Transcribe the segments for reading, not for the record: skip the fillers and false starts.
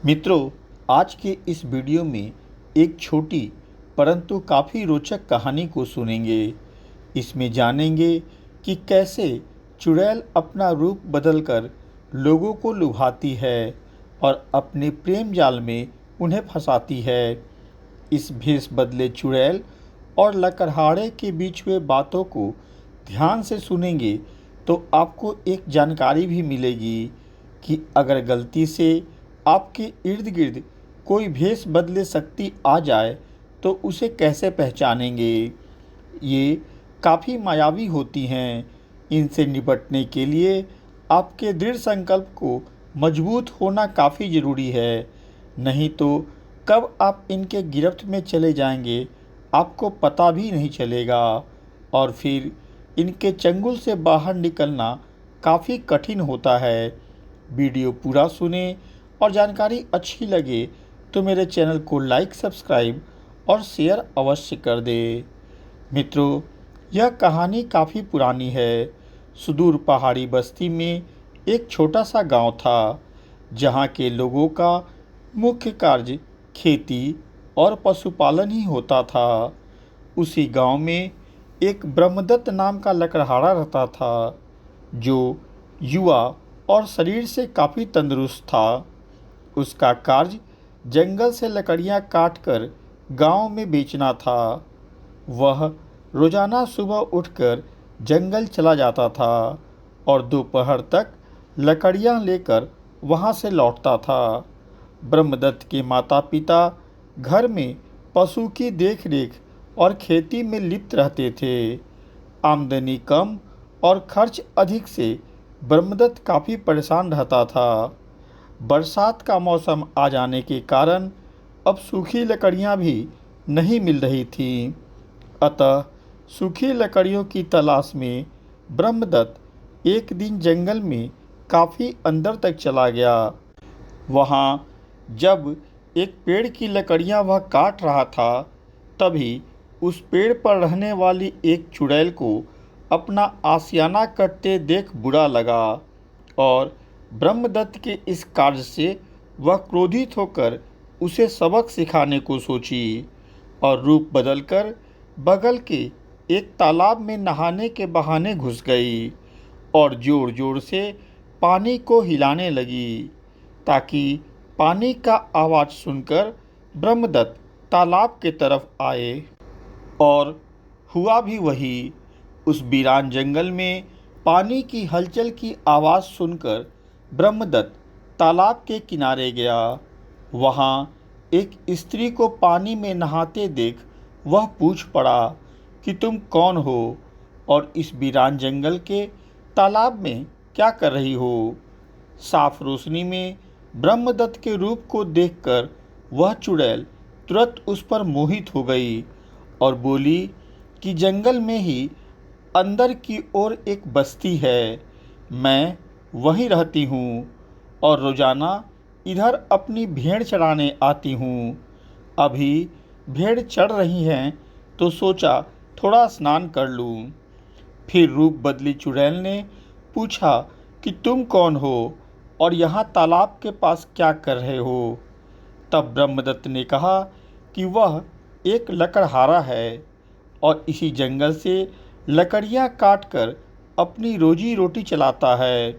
मित्रों, आज के इस वीडियो में एक छोटी परंतु काफ़ी रोचक कहानी को सुनेंगे। इसमें जानेंगे कि कैसे चुड़ैल अपना रूप बदलकर लोगों को लुभाती है और अपने प्रेम जाल में उन्हें फंसाती है। इस भेष बदले चुड़ैल और लकड़हारे के बीच हुए बातों को ध्यान से सुनेंगे तो आपको एक जानकारी भी मिलेगी कि अगर गलती से आपके इर्द गिर्द कोई भेष बदले शक्ति आ जाए तो उसे कैसे पहचानेंगे। ये काफ़ी मायावी होती हैं। इनसे निपटने के लिए आपके दृढ़ संकल्प को मजबूत होना काफ़ी ज़रूरी है, नहीं तो कब आप इनके गिरफ्त में चले जाएंगे आपको पता भी नहीं चलेगा और फिर इनके चंगुल से बाहर निकलना काफ़ी कठिन होता है। वीडियो पूरा सुने और जानकारी अच्छी लगे तो मेरे चैनल को लाइक, सब्सक्राइब और शेयर अवश्य कर दे। मित्रों, यह कहानी काफ़ी पुरानी है। सुदूर पहाड़ी बस्ती में एक छोटा सा गांव था, जहां के लोगों का मुख्य कार्य खेती और पशुपालन ही होता था। उसी गांव में एक ब्रह्मदत्त नाम का लकड़हारा रहता था, जो युवा और शरीर से काफ़ी तंदुरुस्त था। उसका कार्य जंगल से लकड़ियां काटकर गांव में बेचना था। वह रोजाना सुबह उठकर जंगल चला जाता था और दोपहर तक लकड़ियां लेकर वहां से लौटता था। ब्रह्मदत्त के माता पिता घर में पशु की देखरेख और खेती में लिप्त रहते थे। आमदनी कम और खर्च अधिक से ब्रह्मदत्त काफ़ी परेशान रहता था। बरसात का मौसम आ जाने के कारण अब सूखी लकड़ियां भी नहीं मिल रही थीं। अतः सूखी लकड़ियों की तलाश में ब्रह्मदत्त एक दिन जंगल में काफ़ी अंदर तक चला गया। वहाँ जब एक पेड़ की लकड़ियाँ वह काट रहा था, तभी उस पेड़ पर रहने वाली एक चुड़ैल को अपना आशियाना कटते देख बुरा लगा और ब्रह्मदत्त के इस कार्य से वह क्रोधित होकर उसे सबक सिखाने को सोची और रूप बदलकर बगल के एक तालाब में नहाने के बहाने घुस गई और जोर जोर से पानी को हिलाने लगी, ताकि पानी का आवाज़ सुनकर ब्रह्मदत्त तालाब के तरफ आए। और हुआ भी वही। उस वीरान जंगल में पानी की हलचल की आवाज़ सुनकर ब्रह्मदत्त तालाब के किनारे गया। वहाँ एक स्त्री को पानी में नहाते देख वह पूछ पड़ा कि तुम कौन हो और इस वीरान जंगल के तालाब में क्या कर रही हो। साफ रोशनी में ब्रह्मदत्त के रूप को देखकर वह चुड़ैल तुरंत उस पर मोहित हो गई और बोली कि जंगल में ही अंदर की ओर एक बस्ती है, मैं वहीं रहती हूँ और रोज़ाना इधर अपनी भेड़ चराने आती हूँ। अभी भेड़ चढ़ रही हैं तो सोचा थोड़ा स्नान कर लूँ। फिर रूप बदली चुड़ैल ने पूछा कि तुम कौन हो और यहाँ तालाब के पास क्या कर रहे हो। तब ब्रह्मदत्त ने कहा कि वह एक लकड़हारा है और इसी जंगल से लकड़ियाँ काटकर अपनी रोजी रोटी चलाता है।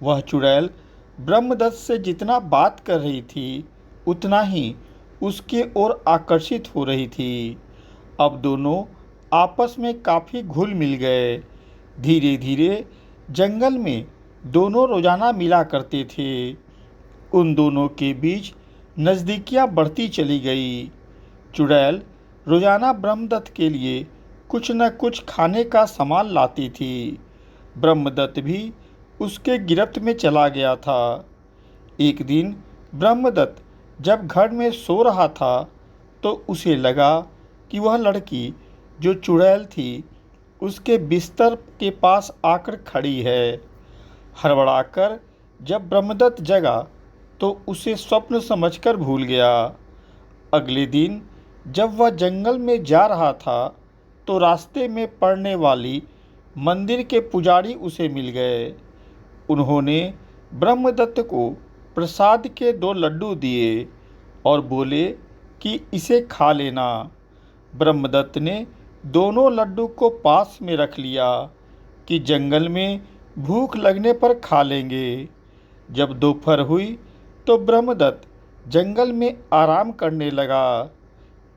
वह चुड़ैल ब्रह्मदत्त से जितना बात कर रही थी, उतना ही उसके ओर आकर्षित हो रही थी। अब दोनों आपस में काफ़ी घुल मिल गए। धीरे धीरे जंगल में दोनों रोज़ाना मिला करते थे। उन दोनों के बीच नज़दीकियाँ बढ़ती चली गई। चुड़ैल रोज़ाना ब्रह्मदत्त के लिए कुछ न कुछ खाने का सामान लाती थी। ब्रह्मदत्त भी उसके गिरफ्त में चला गया था। एक दिन ब्रह्मदत्त जब घर में सो रहा था तो उसे लगा कि वह लड़की जो चुड़ैल थी उसके बिस्तर के पास आकर खड़ी है। हड़बड़ाकर जब ब्रह्मदत्त जगा तो उसे स्वप्न समझकर भूल गया। अगले दिन जब वह जंगल में जा रहा था तो रास्ते में पड़ने वाली मंदिर के पुजारी उसे मिल गए। उन्होंने ब्रह्मदत्त को प्रसाद के 2 लड्डू दिए और बोले कि इसे खा लेना। ब्रह्मदत्त ने दोनों लड्डू को पास में रख लिया कि जंगल में भूख लगने पर खा लेंगे। जब दोपहर हुई तो ब्रह्मदत्त जंगल में आराम करने लगा।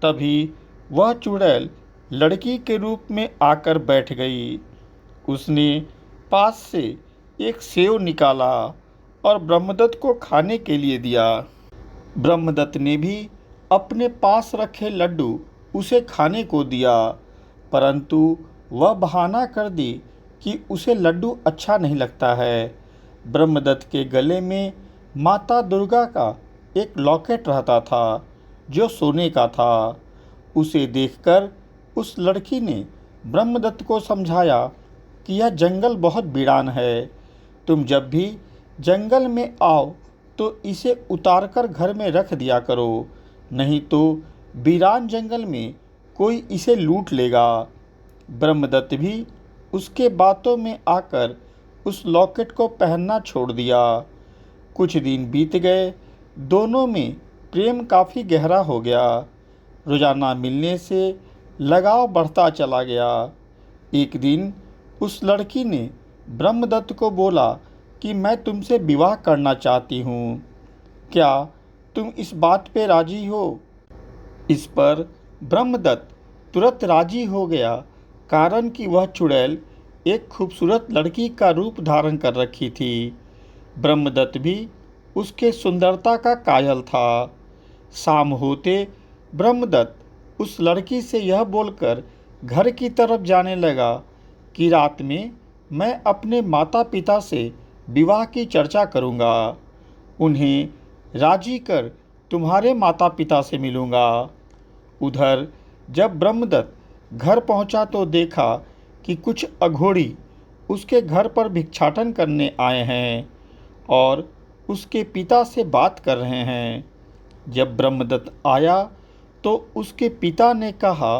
तभी वह चुड़ैल लड़की के रूप में आकर बैठ गई। उसने पास से एक सेव निकाला और ब्रह्मदत्त को खाने के लिए दिया। ब्रह्मदत्त ने भी अपने पास रखे लड्डू उसे खाने को दिया, परंतु वह बहाना कर दी कि उसे लड्डू अच्छा नहीं लगता है। ब्रह्मदत्त के गले में माता दुर्गा का एक लॉकेट रहता था जो सोने का था। उसे देखकर उस लड़की ने ब्रह्मदत्त को समझाया कि यह जंगल बहुत वीरान है। तुम जब भी जंगल में आओ तो इसे उतारकर घर में रख दिया करो, नहीं तो वीरान जंगल में कोई इसे लूट लेगा। ब्रह्मदत्त भी उसके बातों में आकर उस लॉकेट को पहनना छोड़ दिया। कुछ दिन बीत गए, दोनों में प्रेम काफ़ी गहरा हो गया। रोज़ाना मिलने से लगाव बढ़ता चला गया। एक दिन उस लड़की ने ब्रह्मदत्त को बोला कि मैं तुमसे विवाह करना चाहती हूँ, क्या तुम इस बात पे राजी हो? इस पर ब्रह्मदत्त तुरंत राजी हो गया, कारण कि वह चुड़ैल एक खूबसूरत लड़की का रूप धारण कर रखी थी। ब्रह्मदत्त भी उसके सुंदरता का कायल था। शाम होते ब्रह्मदत्त उस लड़की से यह बोलकर घर की तरफ जाने लगा कि रात में मैं अपने माता पिता से विवाह की चर्चा करूंगा, उन्हें राजी कर तुम्हारे माता पिता से मिलूंगा। उधर जब ब्रह्मदत्त घर पहुंचा तो देखा कि कुछ अघोरी उसके घर पर भिक्षाटन करने आए हैं और उसके पिता से बात कर रहे हैं। जब ब्रह्मदत्त आया तो उसके पिता ने कहा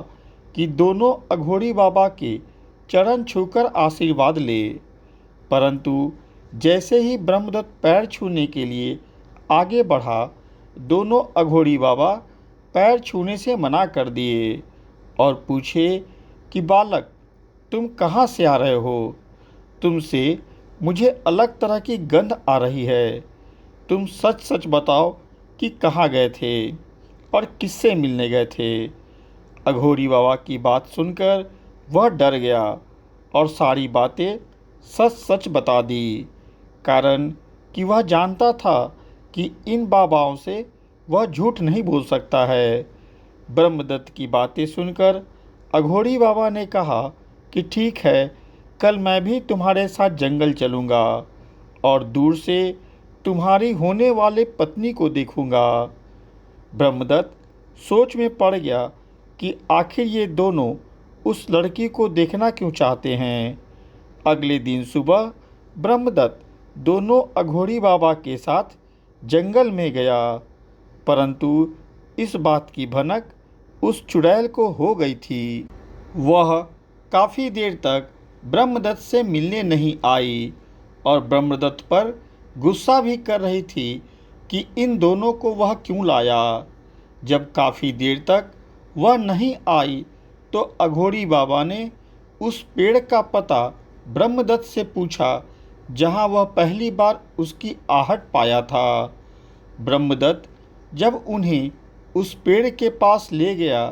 कि दोनों अघोरी बाबा के चरण छूकर आशीर्वाद ले, परंतु जैसे ही ब्रह्मदत्त पैर छूने के लिए आगे बढ़ा, दोनों अघोरी बाबा पैर छूने से मना कर दिए और पूछे कि बालक, तुम कहाँ से आ रहे हो? तुमसे मुझे अलग तरह की गंध आ रही है। तुम सच सच बताओ कि कहाँ गए थे और किससे मिलने गए थे? अघोरी बाबा की बात सुनकर वह डर गया और सारी बातें सच सच बता दी, कारण कि वह जानता था कि इन बाबाओं से वह झूठ नहीं बोल सकता है। ब्रह्मदत्त की बातें सुनकर अघोरी बाबा ने कहा कि ठीक है, कल मैं भी तुम्हारे साथ जंगल चलूँगा और दूर से तुम्हारी होने वाले पत्नी को देखूँगा। ब्रह्मदत्त सोच में पड़ गया कि आखिर ये दोनों उस लड़की को देखना क्यों चाहते हैं। अगले दिन सुबह ब्रह्मदत्त दोनों अघोरी बाबा के साथ जंगल में गया, परंतु इस बात की भनक उस चुड़ैल को हो गई थी। वह काफ़ी देर तक ब्रह्मदत्त से मिलने नहीं आई और ब्रह्मदत्त पर गुस्सा भी कर रही थी कि इन दोनों को वह क्यों लाया। जब काफ़ी देर तक वह नहीं आई तो अघोरी बाबा ने उस पेड़ का पता ब्रह्मदत्त से पूछा जहाँ वह पहली बार उसकी आहट पाया था। ब्रह्मदत्त जब उन्हें उस पेड़ के पास ले गया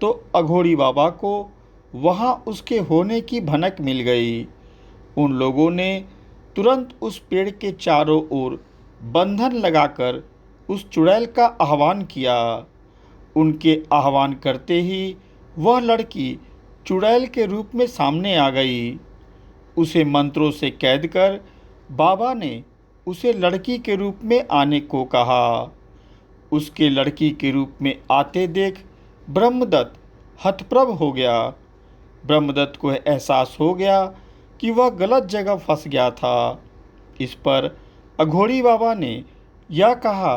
तो अघोरी बाबा को वहाँ उसके होने की भनक मिल गई। उन लोगों ने तुरंत उस पेड़ के चारों ओर बंधन लगाकर उस चुड़ैल का आह्वान किया। उनके आह्वान करते ही वह लड़की चुड़ैल के रूप में सामने आ गई। उसे मंत्रों से कैद कर बाबा ने उसे लड़की के रूप में आने को कहा। उसके लड़की के रूप में आते देख ब्रह्मदत्त हतप्रभ हो गया। ब्रह्मदत्त को एहसास हो गया कि वह गलत जगह फंस गया था। इस पर अघोरी बाबा ने यह कहा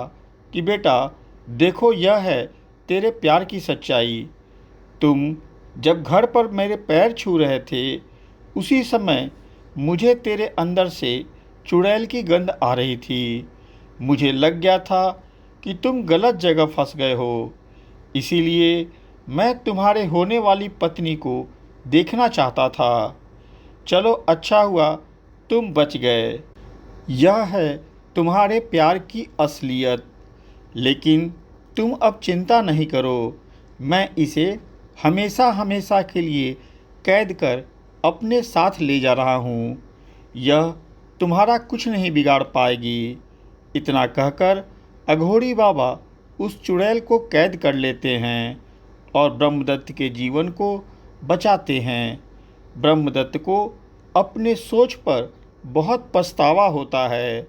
कि बेटा देखो, यह है तेरे प्यार की सच्चाई। तुम जब घर पर मेरे पैर छू रहे थे, उसी समय मुझे तेरे अंदर से चुड़ैल की गंध आ रही थी। मुझे लग गया था कि तुम गलत जगह फंस गए हो, इसीलिए मैं तुम्हारे होने वाली पत्नी को देखना चाहता था। चलो अच्छा हुआ तुम बच गए। यह है तुम्हारे प्यार की असलियत। लेकिन तुम अब चिंता नहीं करो, मैं इसे हमेशा हमेशा के लिए कैद कर अपने साथ ले जा रहा हूँ। यह तुम्हारा कुछ नहीं बिगाड़ पाएगी। इतना कहकर अघोरी बाबा उस चुड़ैल को कैद कर लेते हैं और ब्रह्मदत्त के जीवन को बचाते हैं। ब्रह्मदत्त को अपने सोच पर बहुत पछतावा होता है,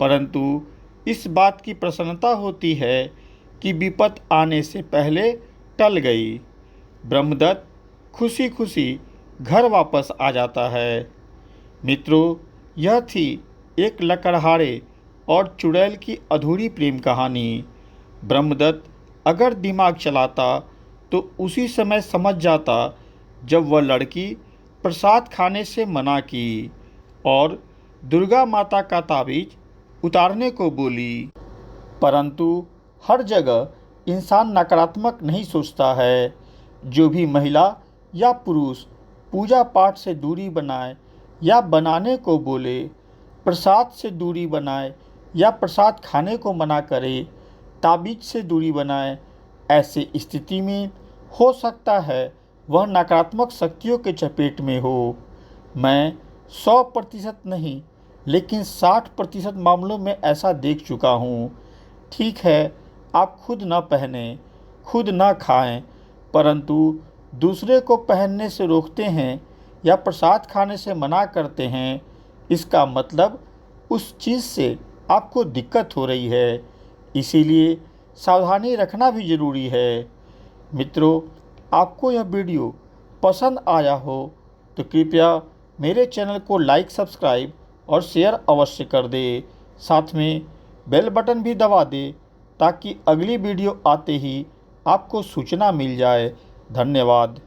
परंतु इस बात की प्रसन्नता होती है कि विपत आने से पहले टल गई। ब्रह्मदत्त खुशी खुशी घर वापस आ जाता है। मित्रों, यह थी एक लकड़हारे और चुड़ैल की अधूरी प्रेम कहानी। ब्रह्मदत्त अगर दिमाग चलाता तो उसी समय समझ जाता जब वह लड़की प्रसाद खाने से मना की और दुर्गा माता का ताबीज उतारने को बोली। परंतु हर जगह इंसान नकारात्मक नहीं सोचता है। जो भी महिला या पुरुष पूजा पाठ से दूरी बनाए या बनाने को बोले, प्रसाद से दूरी बनाए या प्रसाद खाने को मना करे, ताबीज से दूरी बनाए, ऐसी स्थिति में हो सकता है वह नकारात्मक शक्तियों के चपेट में हो। मैं 100% नहीं लेकिन 60% मामलों में ऐसा देख चुका हूँ। ठीक है, आप खुद न पहनें, खुद न खाएं, परंतु दूसरे को पहनने से रोकते हैं या प्रसाद खाने से मना करते हैं। इसका मतलब उस चीज़ से आपको दिक्कत हो रही है, इसीलिए सावधानी रखना भी ज़रूरी है। मित्रों, आपको यह वीडियो पसंद आया हो तो कृपया मेरे चैनल को लाइक, सब्सक्राइब और शेयर अवश्य कर दें। साथ में बेल बटन भी दबा दें ताकि अगली वीडियो आते ही आपको सूचना मिल जाए। धन्यवाद।